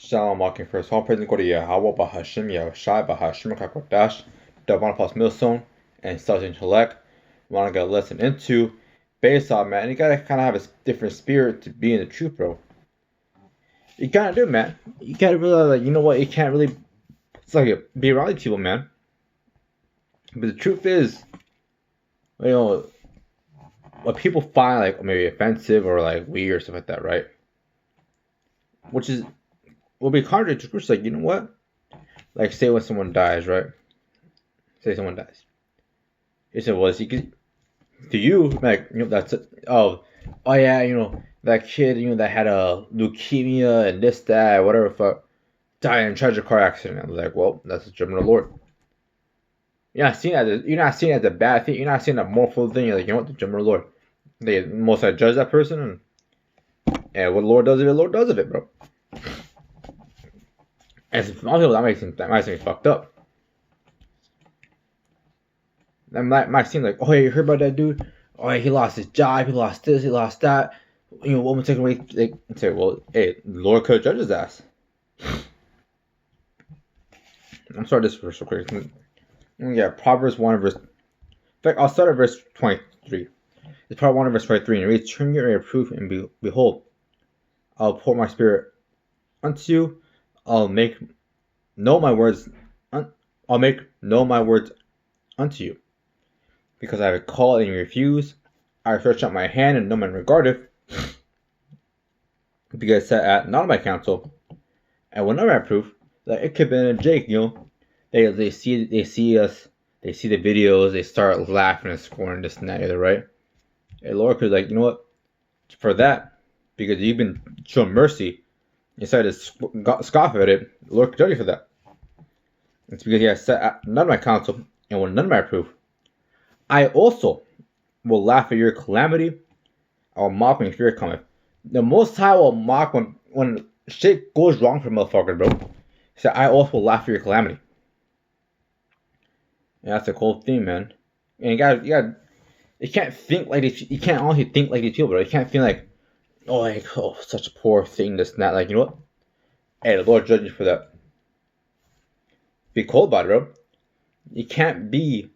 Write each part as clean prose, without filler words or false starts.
Shalom, walking first. All praise and glory to Yahweh, Bahashim, Yahushai, Bahashim, Kakodash, Divine Plus Millstone, and Self Intellect. We want to get a lesson into Basal, man. You gotta kind of have a different spirit to be in the truth, bro. You gotta do, man. You gotta realize, like, you know what? You can't really, it's like, be around these people, man. But the truth is, you know, what people find, like, maybe offensive or, like, weird or stuff like that, right? Which is, will be contrary to truth. Like, you know what? Like, say when someone dies, right? Say someone dies. You say, well, to you, like, you know, that's it. Oh yeah, you know, that kid, you know, that had a leukemia and this, that, whatever, fuck, died in a tragic car accident. I was like, well, that's the judgment of the Lord. You're not seeing it as a bad thing. You're not seeing a mournful thing. You're like, you know what, the judgment of the Lord. They most likely judge that person, and what the Lord does of it, the Lord does of it, bro. And some people that makes me fucked up. That might seem like, oh, yeah, you heard about that dude? Oh, yeah, he lost his job, he lost this, he lost that. You know, woman taken away. Like, say, well, hey, the Lord could judge his ass. I'm sorry, this verse real quick. Yeah, Proverbs 1 verse. In fact, I'll start at verse 23. It's Proverbs 1 verse 23. And it reads, turn your reproof and behold, I'll pour my spirit unto you. I'll make known my words unto you. Because I have called and you refuse, I stretch out my hand and no man regardeth. Because set at not my counsel, and whenever I prove that it could have been a Jake, you know, they see us, they see the videos, they start laughing and scoring this and that, either, right? And Lord could, like, you know what, for that, because you've been shown mercy, you decided to scoff at it, the Lord could judge you for that. It's because he has set at none of my counsel, and when none of my proof, I also will laugh at your calamity. I will mock when fear cometh. The Most High will mock when shit goes wrong for motherfuckers, bro. He said, I also will laugh at your calamity. And that's a cool thing, man. And you can't think like these. You can't honestly think like these people, bro. You can't feel like, oh, such a poor thing, this and that. Like, you know what? Hey, the Lord judge you for that. Be cold about it, bro. You can't be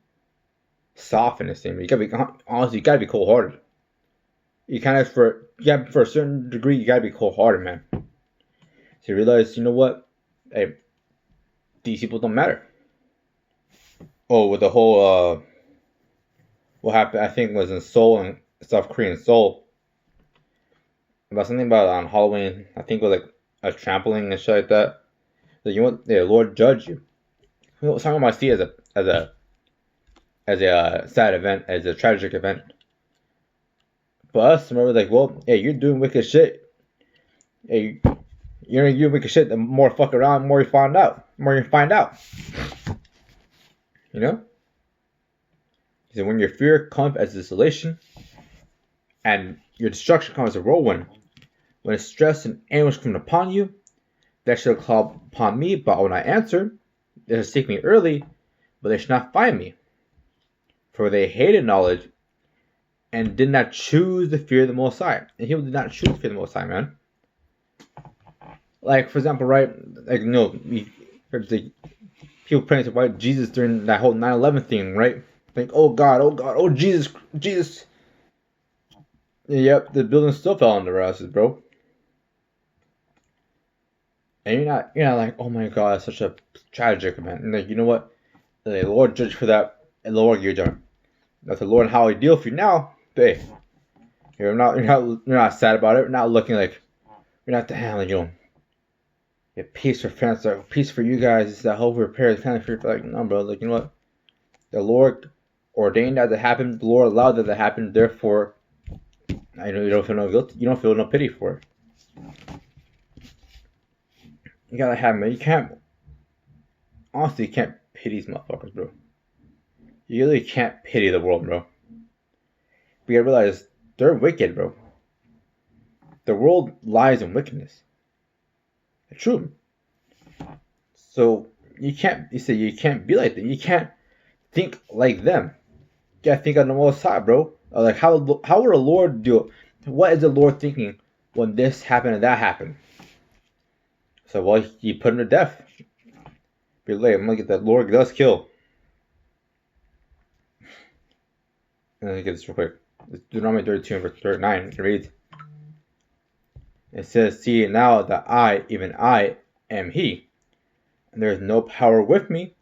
soft in this thing. You gotta be honestly. You gotta be cold hearted. For a certain degree, you gotta be cold hearted, man. So you realize, you know what? Hey, these people don't matter. Oh, with the whole what happened? I think was in Seoul and South Korean Seoul about something about on Halloween. I think it was like a trampoline and shit like that. So you know what? The Lord judge you. You know, some of might see it as a sad event, as a tragic event. But us, remember, like, well, hey, you're doing wicked shit. Hey, you're doing wicked shit. The more fuck around, the more you find out. You know? He said, when your fear comes as desolation, and your destruction comes as a whirlwind, when stress and anguish come upon you, that shall call upon me, but I will not answer. They shall seek me early, but they shall not find me. For they hated knowledge, and did not choose the fear of the Most High. And people did not choose the fear of the Most High, man. Like, for example, right? Like, you know, people praying to white Jesus during that whole 9/11 thing, right? Think, oh God, oh Jesus. Yep, the building still fell on their asses, bro. And you're not like, oh my God, it's such a tragic event. And like, you know what? The Lord judge for that, and the Lord give you judgment. That's the Lord and how He deal with you now. Hey, you're not sad about it. You're not looking like you're not the hell, like, you know. Get peace for fans, like peace for you guys. It's that hope repairs kind of fear. Like, no, bro. Like, you know what? The Lord ordained that to happen. The Lord allowed that to happen. Therefore, I know you don't feel no guilt. You don't feel no pity for it. You gotta have, man. You can't. Honestly, you can't pity these motherfuckers, bro. You really can't pity the world, bro. But you gotta realize they're wicked, bro. The world lies in wickedness. It's true. So you can't be like them. You can't think like them. You gotta think on the Most High, bro. Like, how would the Lord do it? What is the Lord thinking when this happened and that happened? So, well, he put him to death. Be late. I'm gonna get that Lord does kill. And let me get this real quick. It's Deuteronomy 32 and verse 39. It reads, it says, see now that I, even I, am he, and there is no power with me.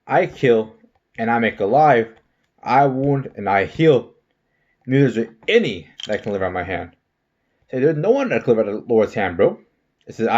I kill, and I make alive. I wound, and I heal. Neither is there any that can live out of my hand. Say, there's no one that can live out of the Lord's hand, bro. It says, I